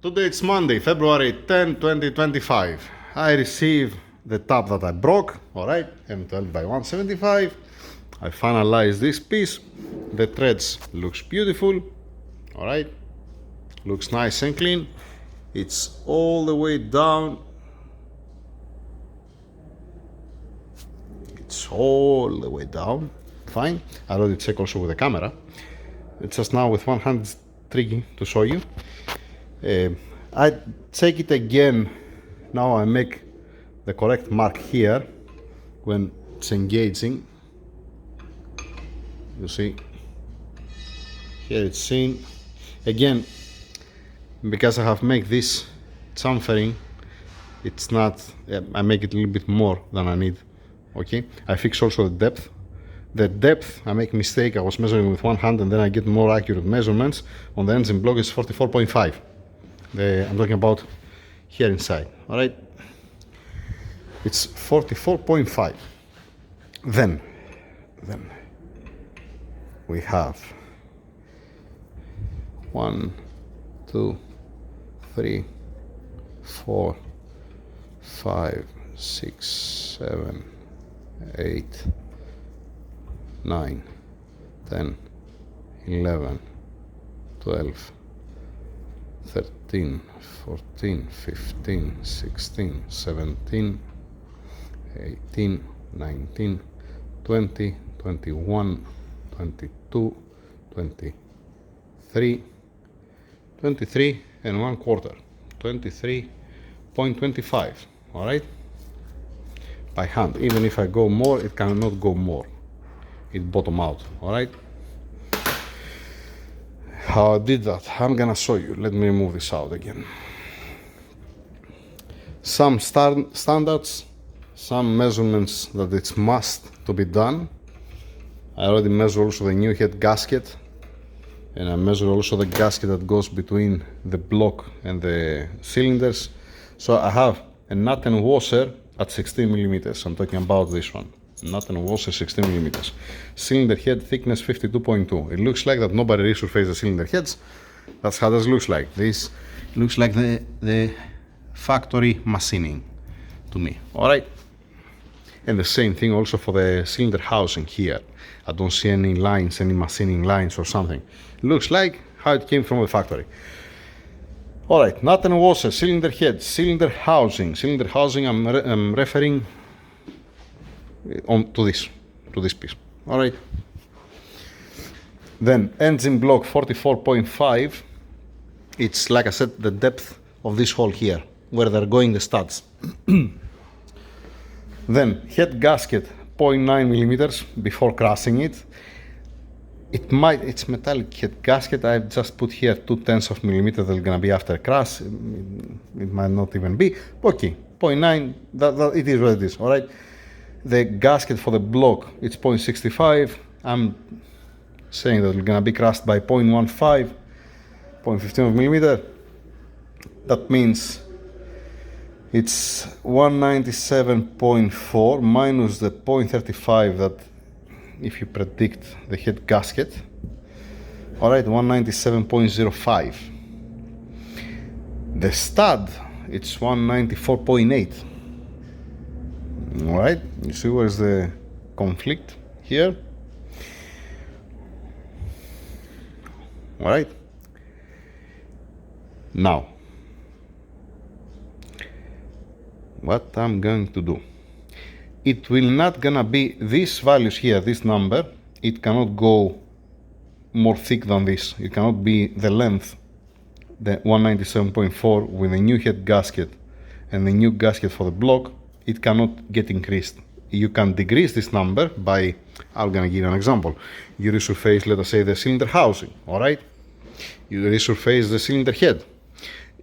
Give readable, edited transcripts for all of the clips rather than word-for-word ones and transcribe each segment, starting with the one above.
Today it's Monday, February 10, 2025. I received the tab that I broke, alright, M12 by 175. I finalized this piece. The threads looks beautiful, alright, looks nice and clean. It's all the way down. It's all the way down, fine. I already check also with the camera. It's just now with one hand, it's tricky to show you. I check it again. Now I make the correct mark here when it's engaging. You see, here it's seen. Again, because I have made this chamfering, it's not, I make it a little bit more than I need. Okay, I fix also the depth. The depth, I make mistake. I was measuring with one hand and then I get more accurate measurements. On the engine block is 44.5. I'm talking about here inside, all right? It's 44.5. Then we have 1, 2, 3, 4, 5, 6, 7, 8, 9, 10, 11, 12, 13, 14, 15, 16, 17, 18, 19, 20, 21, 22, 23, 23 and 1/4, 23.25, all right? By hand. Even if I go more, it cannot go more. It bottom out, all right? How I did that, I'm gonna show you. Let me move this out again. Some standards, some measurements that it's must to be done. I already measure also the new head gasket, and I measure also the gasket that goes between the block and the cylinders. So I have a nut and washer at 16 millimeters. I'm talking about this one. Nut and washer 16 millimeters. Cylinder head thickness 52.2. It looks like that nobody resurfaced the cylinder heads. That's how this looks like. This looks like the factory machining to me. All right. And the same thing also for the cylinder housing here. I don't see any lines, any machining lines or something. It looks like how it came from the factory. All right, nut and washer, cylinder head, cylinder housing. Cylinder housing, I'm referring on to this piece. All right. Then engine block 44.5. It's like I said, the depth of this hole here, where they're going the studs. Then head gasket 0.9 millimeters before crashing it. It's metallic head gasket. I've just put here 2/10 of millimeter. They're gonna be after crash. It might not even be. Okay, 0.9. That it is what it is. All right. The gasket for the block, it's 0.65. I'm saying that it's gonna be crushed by 0.15, 0.15 of millimeter. That means it's 197.4 minus the 0.35 that if you predict the head gasket. All right, 197.05. The stud, it's 194.8. All right, you see where's the conflict here? All right. Now, what I'm going to do, it will not gonna be these values here, this number, it cannot go more thick than this. It cannot be the length, the 197.4 with the new head gasket and the new gasket for the block. It cannot get increased. You can decrease this number by, I'm gonna give you an example. You resurface, let us say, the cylinder housing, all right? You resurface the cylinder head.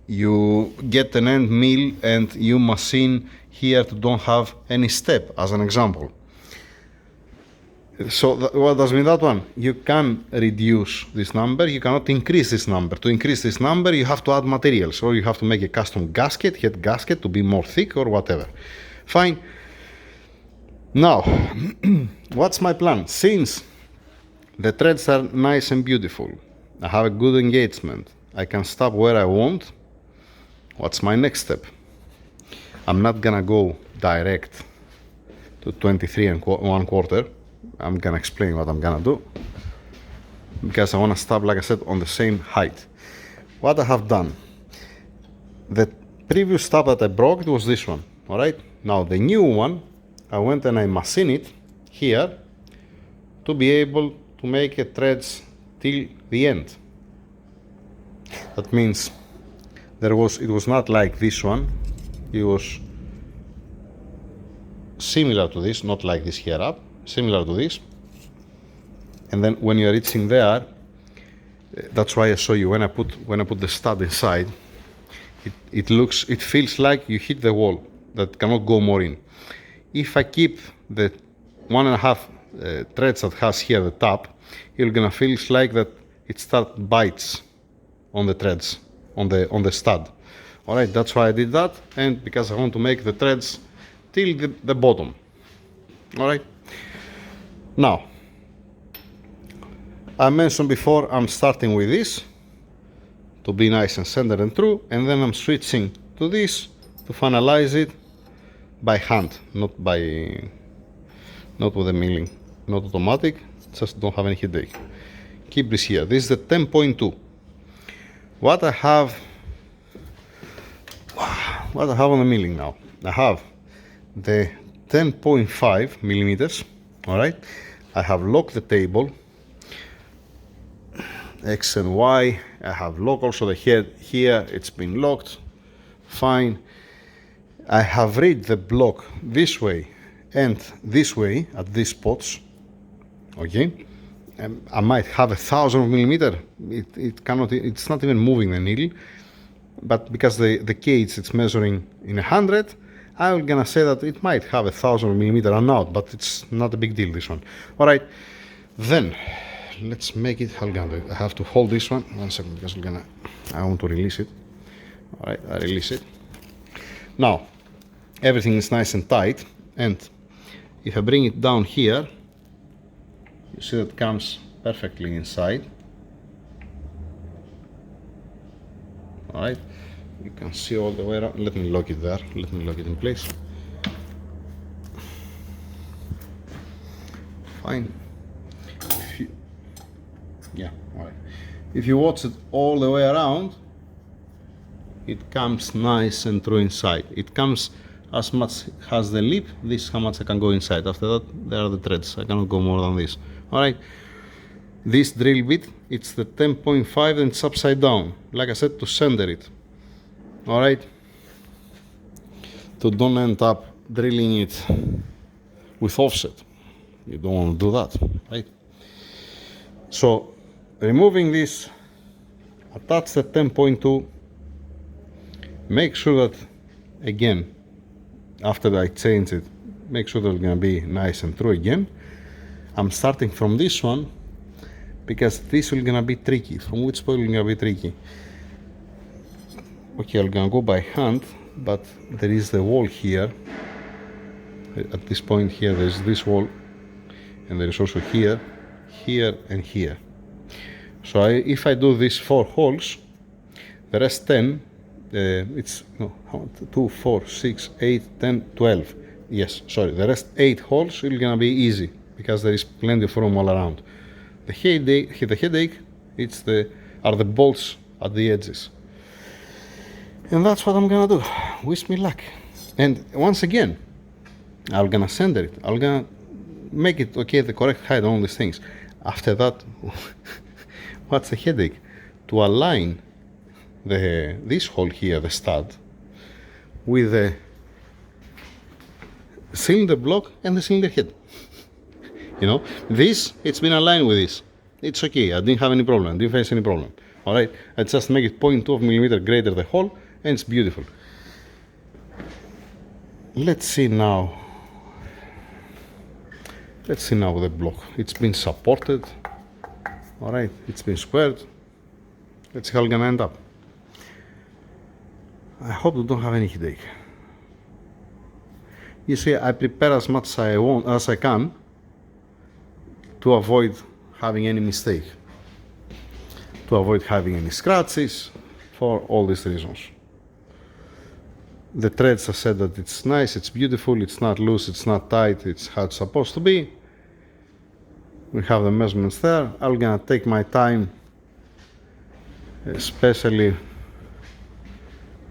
You get an end mill and you machine here to don't have any step, as an example. So what does mean that one? You can reduce this number, you cannot increase this number. To increase this number, you have to add materials, or you have to make a custom gasket, head gasket, to be more thick or whatever. Fine. Now, what's my plan? Since the threads are nice and beautiful, I have a good engagement, I can stop where I want, what's my next step? I'm not gonna go direct to 23 and 1/4. I'm gonna explain what I'm gonna do, because I wanna stop, like I said, on the same height. What I have done, the previous stub that I broke, it was this one, all right? Now the new one, I went and I machined it here to be able to make a threads till the end. That means it was not like this one, it was similar to this, not like this here up, similar to this. And then when you're reaching there, that's why I show you when I put the stud inside, it feels like you hit the wall, that cannot go more in. If I keep the 1.5 threads that has here the top, you're gonna feel like that it bites on the threads, on the stud. All right, that's why I did that, and because I want to make the threads till the bottom. All right. Now, I mentioned before, I'm starting with this to be nice and centered and true, and then I'm switching to this to finalize it by hand, not with a milling, not automatic, just don't have any headache. Keep this here. This is the 10.2. What I have on the milling now, I have the 10.5 millimeters. All right, I have locked the table X and Y. I have locked also the head here, it's been locked, fine. I have read the block this way and this way at these spots, okay. I might have 1,000 millimeter, it's not even moving the needle, but because the cage it's measuring in 100, I'm gonna say that it might have 1,000 millimeter and out, but it's not a big deal, this one. All right, then let's make it. I have to hold this one 1 second, because I want to release it. All right, I release it. Now everything is nice and tight, and if I bring it down here, you see that it comes perfectly inside. All right, you can see all the way around. Let me lock it there, let me lock it in place. Fine. Yeah, all right. If you watch it all the way around, it comes nice and true inside. It comes as much as the lip. This is how much I can go inside. After that, there are the threads. I cannot go more than this. All right. This drill bit, it's the 10.5 and it's upside down. Like I said, to center it. All right. To don't end up drilling it with offset. You don't want to do that, right? So, removing this, attach the 10.2, make sure that, again, after I change it, make sure that it's gonna be nice and true again. I'm starting from this one, because this is gonna be tricky. From which point is gonna be tricky? Okay, I'm gonna go by hand, but there is the wall here. At this point here, there's this wall, and there is also here, here, and here. So if I do these 4 holes, the rest 10, it's no, 2, 4, 6, 8, 10, 12. Yes, sorry, the rest 8 holes is gonna be easy, because there is plenty of room all around. The headache, are the bolts at the edges. And that's what I'm gonna do. Wish me luck. And once again, I'm gonna center it. I'm gonna make it okay, the correct height, all these things. After that, what's the headache? To align this hole here, the stud, with the cylinder block and the cylinder head. You know, this, it's been aligned with this. It's okay, I didn't have any problem, didn't face any problem. All right, I just make it 0.2 millimeter greater the hole, and it's beautiful. Let's see now. Let's see now the block. It's been supported. All right, it's been squared. Let's see how it's gonna end up. I hope you don't have any headache. You see, I prepare as much as I can to avoid having any mistake, to avoid having any scratches, for all these reasons. The threads, I said that it's nice, it's beautiful, it's not loose, it's not tight, it's how it's supposed to be. We have the measurements there. I'm gonna take my time, especially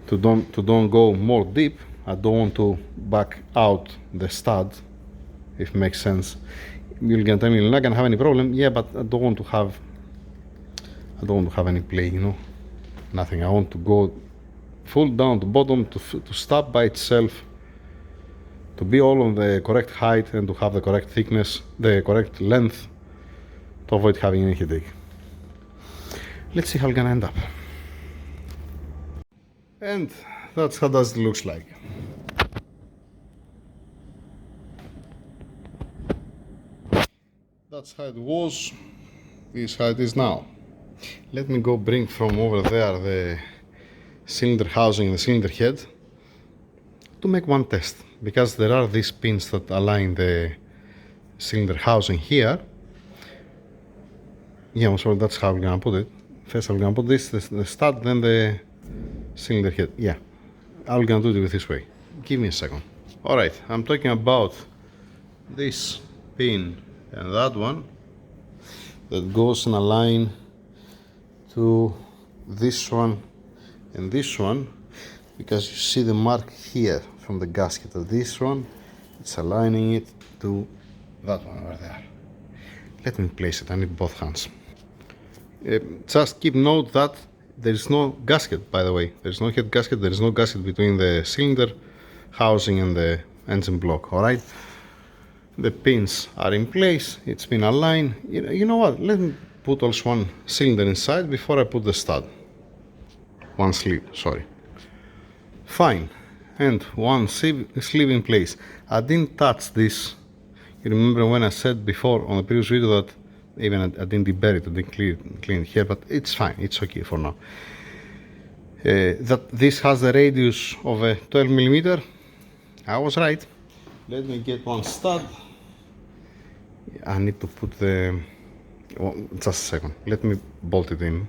to don't go more deep. I don't want to back out the stud, if it makes sense. You're gonna tell me you're not gonna have any problem. Yeah, but I don't want to have any play, you know, nothing. I want to go full down to bottom, to stop by itself, to be all on the correct height and to have the correct thickness, the correct length, to avoid having any headache. Let's see how it's gonna end up. And that's how does it looks like. That's how it was, this is how it is now. Let me go bring from over there the cylinder housing, the cylinder head, to make one test, because there are these pins that align the cylinder housing here. Yeah, so that's how I'm gonna put it. First I'm gonna put this, the stud, then the cylinder head. Yeah, I'm gonna do it this way. Give me a second. Alright, I'm talking about this pin and that one that goes in a line to this one and this one, because you see the mark here from the gasket of this one, it's aligning it to that one over there. Let me place it, I need both hands. Just keep note that there is no gasket, by the way. There is no head gasket, there is no gasket between the cylinder housing and the engine block, alright? The pins are in place, it's been aligned. You know what, let me put also one cylinder inside before I put the stud. One sleeve, sorry. Fine, and one sleeve in place. I didn't touch this. You remember when I said before on the previous video that even I didn't deburr it, I didn't clean it here, but it's fine, it's okay for now. That this has the radius of a 12 millimeter. I was right. Let me get one stud. I need to put the, well, just a second, let me bolt it in.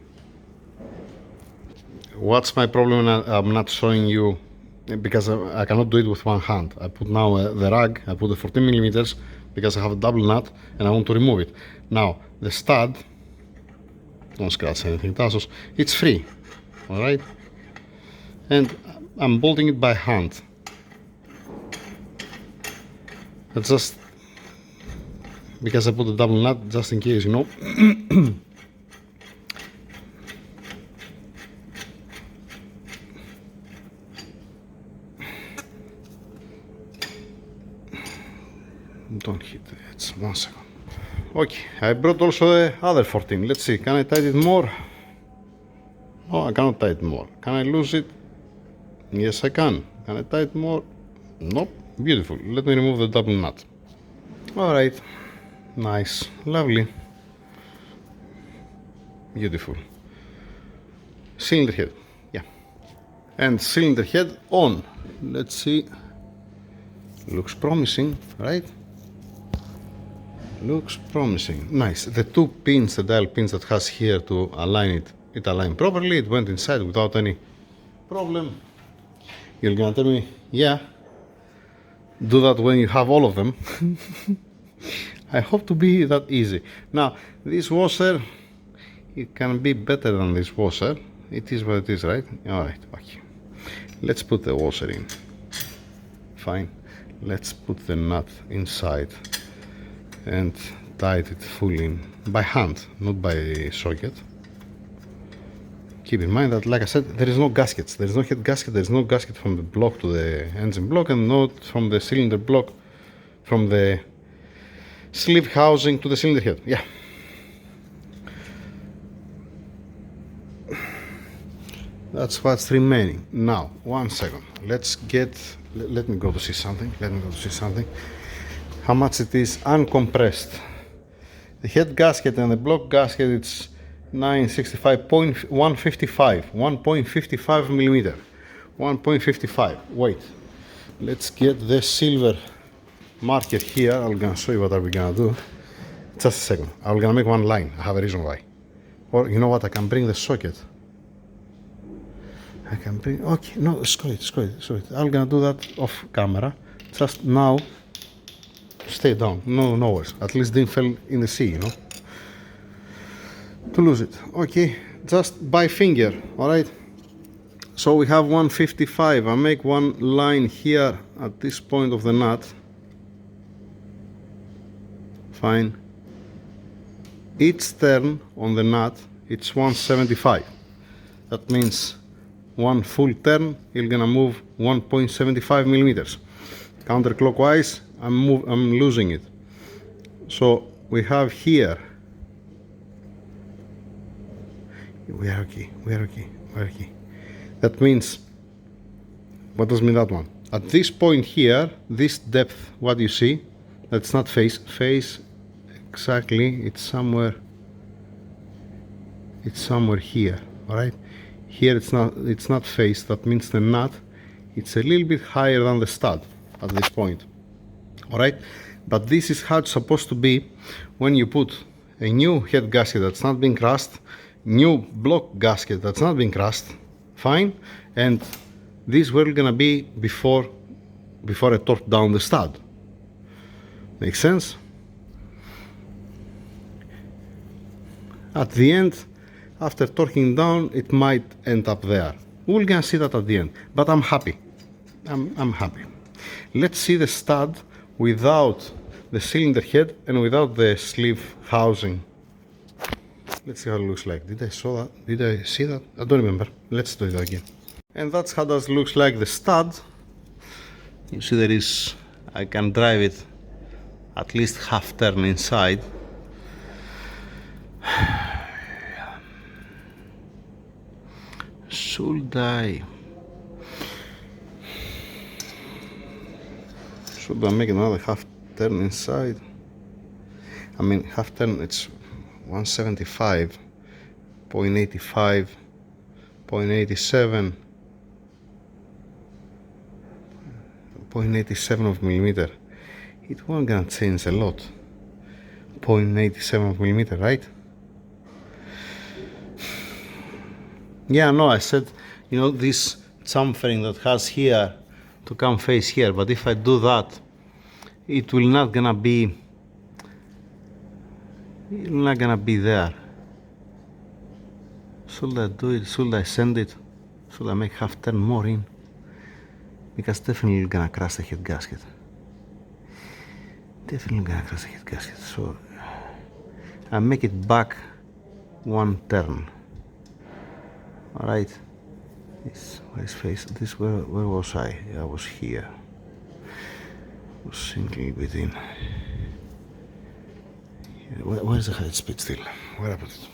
What's my problem? I'm not showing you, because I cannot do it with one hand. I put now the rag, I put the 14 millimeters because I have a double nut and I want to remove it. Now the stud, don't scratch anything, Tassos, it's free, alright? And I'm bolting it by hand. That's just because I put a double nut, just in case, you know. Don't hit it, 1 second. Okay, I brought also the other 14. Let's see, can I tighten it more? No, I cannot tighten more. Can I lose it? Yes, I can. Can I tighten more? Nope. Beautiful. Let me remove the double nut. Alright. Nice. Lovely. Beautiful. Cylinder head. Yeah. And cylinder head on. Let's see. Looks promising, right? Looks promising. Nice. The two pins, the dial pins that has here to align it, it aligned properly. It went inside without any problem. You're gonna tell me, yeah, do that when you have all of them. I hope to be that easy. Now, this washer, it can be better than this washer. It is what it is, right? Alright, okay. Let's put the washer in. Fine. Let's put the nut inside and tighten it fully in by hand, not by socket. Keep in mind that, like I said, there is no gaskets. There is no head gasket. There is no gasket from the block to the engine block, and not from the cylinder block, from the sleeve housing to the cylinder head. Yeah. That's what's remaining. Now, 1 second. Let's get. Let me go to see something. Let me go to see something. How much it is uncompressed. The head gasket and the block gasket, it's 1.55 millimeter. 1.55. Wait. Let's get the silver marker here. I'm gonna show you what are we gonna do. Just a second. I'm gonna make one line. I have a reason why. Or you know what? I can bring the socket. I can bring, okay, no, screw it. I'm gonna do that off camera. Just now, stay down, no worries. At least didn't fall in the sea, you know? To lose it, okay, just by finger, alright? So we have 155, I make one line here at this point of the nut. Fine. Each turn on the nut, it's 175. That means one full turn, you're gonna move 1.75 millimeters. Counterclockwise, I'm losing it. So we have here, we are okay. That means, what does mean that one? At this point here, this depth, what you see, that's not face exactly, it's somewhere here, all right? Here it's not face, that means the nut, it's a little bit higher than the stud at this point, all right? But this is how it's supposed to be when you put a new head gasket that's not been cast, new block gasket that's not been cast, fine, and this where it's gonna be before I torque down the stud. Makes sense? At the end, after torquing down, it might end up there. We're gonna see that at the end, but I'm happy. I'm happy. Let's see the stud without the cylinder head and without the sleeve housing. Let's see how it looks like. Did I see that? I don't remember. Let's do it again. And that's how it looks like the stud. You see I can drive it at least half turn inside. Should I make another half turn inside? I mean, half turn, it's 175, 0.85, 0.87, 0.87 of millimeter. It won't gonna change a lot. 0.87 of millimeter, right? Yeah, no, I said, you know, this chamfering that has here to come face here, but if I do that, it will not gonna be there. Should I do it? Should I send it? Should I make half turn more in? Because definitely gonna crash the head gasket. So I make it back one turn. All right. Where's face? Where was I? I was here. I was sinking between. Where's the head speed still? Where I put it?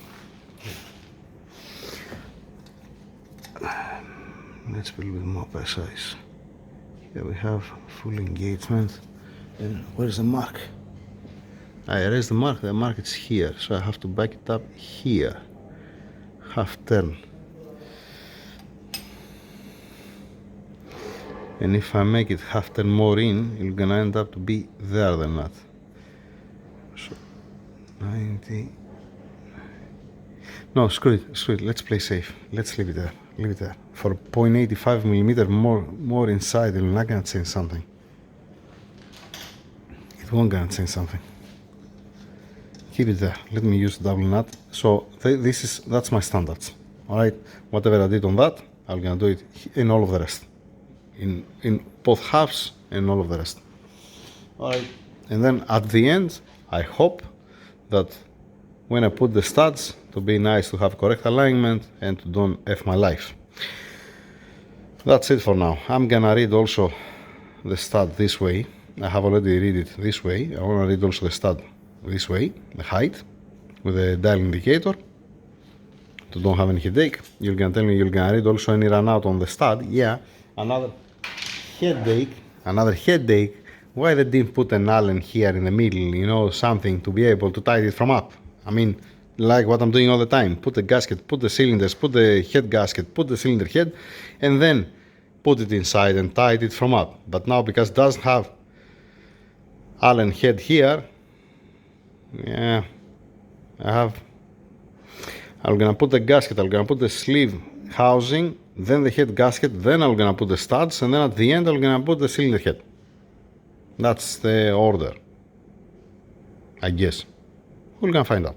Let's be a little bit more precise. Here we have full engagement. And where's the mark? I erased the mark. The mark is here, so I have to back it up here. Half turn. And if I make it half turn more in, it's gonna end up to be there than that. So 90. No, screw it. Let's play safe. Let's leave it there. For 0.85 millimeter more inside, it's not gonna change something. It won't gonna change something. Keep it there. Let me use double nut. So that's my standards. All right. Whatever I did on that, I'm gonna do it in all of the rest. In both halves and all of the rest. All right. And then at the end, I hope that when I put the studs, to be nice, to have correct alignment and to don't F my life. That's it for now. I'm gonna read also the stud this way. I have already read it this way. I wanna read also the stud this way, the height, with the dial indicator. To don't have any headache. You're gonna tell me you're gonna read also any run out on the stud. Yeah, another headache. Why they didn't put an Allen here in the middle, you know, something to be able to tighten it from up. I mean, like what I'm doing all the time. Put the gasket, put the cylinders, put the head gasket, put the cylinder head, and then put it inside and tighten it from up. But now, because it doesn't have Allen head here, yeah, I'm gonna put the gasket, I'm gonna put the sleeve housing then the head gasket, then I'm gonna put the studs, and then at the end I'm gonna put the cylinder head. That's the order, I guess. We're gonna find out.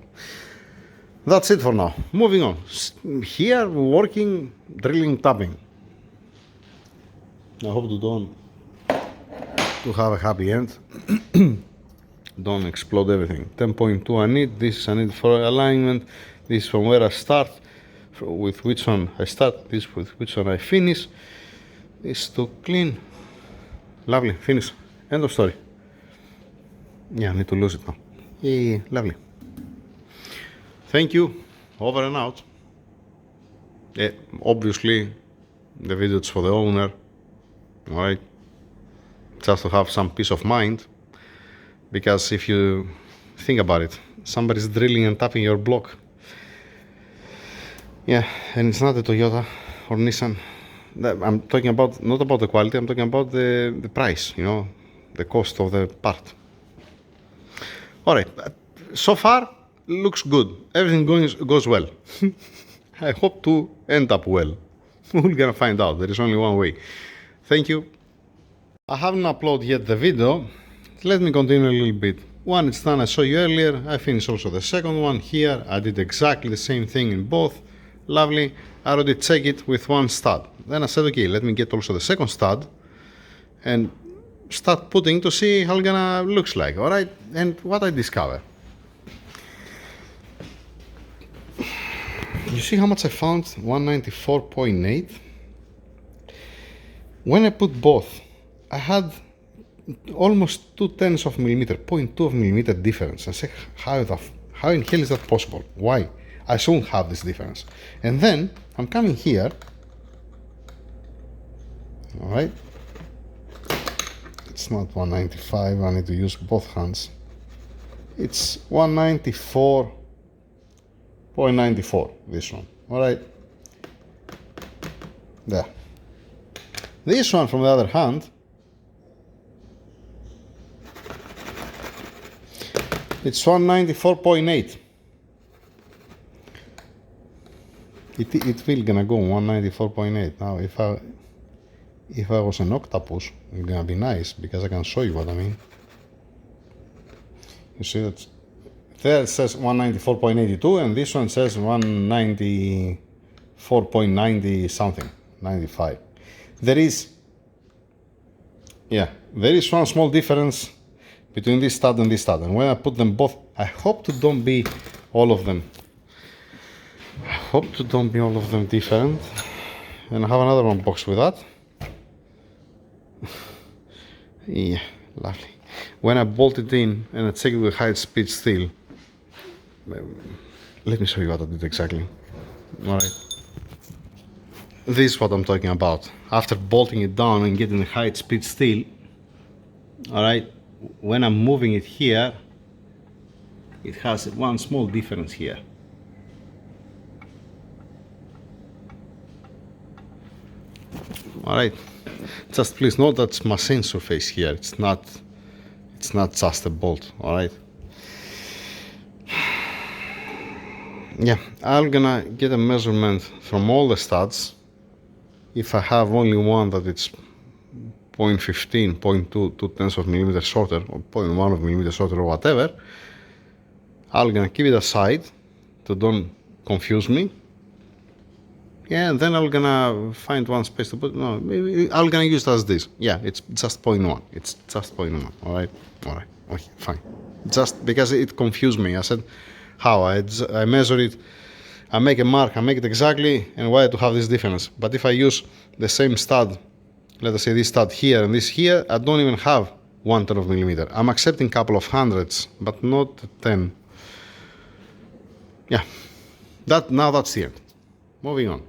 That's it for now. Moving on. Here, working, drilling, tapping. I hope to have a happy end. Don't explode everything. 10.2 I need. This I need for alignment. This is from where I start, with which one I start, this with which one I finish. This to clean. Lovely, finish. End of story. Yeah, I need to lose it now. Yeah, lovely. Thank you. Over and out. Obviously, the video is for the owner. Alright? Just to have some peace of mind. Because if you think about it, somebody's drilling and tapping your block. Yeah, and it's not a Toyota or Nissan. I'm talking about, not about the quality, I'm talking about the price, you know, the cost of the part. Alright, so far, looks good. Everything goes well. I hope to end up well. We're gonna find out. There is only one way. Thank you. I haven't uploaded yet the video. Let me continue a little bit. One, it's done. I saw you earlier. I finished also the second one here. I did exactly the same thing in both. Lovely. I already checked it with one stud. Then I said, okay, let me get also the second stud and start putting to see how it's gonna looks like. All right. And what I discovered. You see how much I found? 194.8. When I put both, I had almost 0.2 of millimeter, 0.2 of millimeter difference. I say, how in hell is that possible? Why? I shouldn't have this difference. And then I'm coming here. All right. It's not 195. I need to use both hands. It's 194.94. This one. All right. There. This one, from the other hand, it's 194.8. It will gonna go 194.8. Now, if I was an octopus, it's gonna be nice because I can show you what I mean. You see that there it says 194.82, and this one says 194.90 something, 95. There is one small difference between this stud and this stud, and when I put them both, I hope to don't be all of them. Different. And I have another one box with that. Yeah, lovely. When I bolt it in and I check it with high speed steel, let me show you what I did exactly. Alright. This is what I'm talking about. After bolting it down and getting the high speed steel, alright, when I'm moving it here, it has one small difference here. Alright, just please note that's my sensor face here. It's not just a bolt. Alright. Yeah, I'm gonna get a measurement from all the studs. If I have only one that it's 0.15, 0.2, 0.2 of millimeter shorter, or 0.1 of millimeter shorter, or whatever, I'm gonna keep it aside to don't confuse me. Yeah, and then I'm gonna find one space to put. No, maybe I'm gonna use it as this. Yeah, it's just 0.1. It's just 0.1. Alright, alright, okay, fine. Just because it confused me. I said, how? I measure it, I make a mark, I make it exactly, and why to have this difference? But if I use the same stud, let us say this stud here and this here, I don't even have 1/10 of millimeter. I'm accepting a couple of hundreds, but not 10. Yeah, that's the end. Moving on.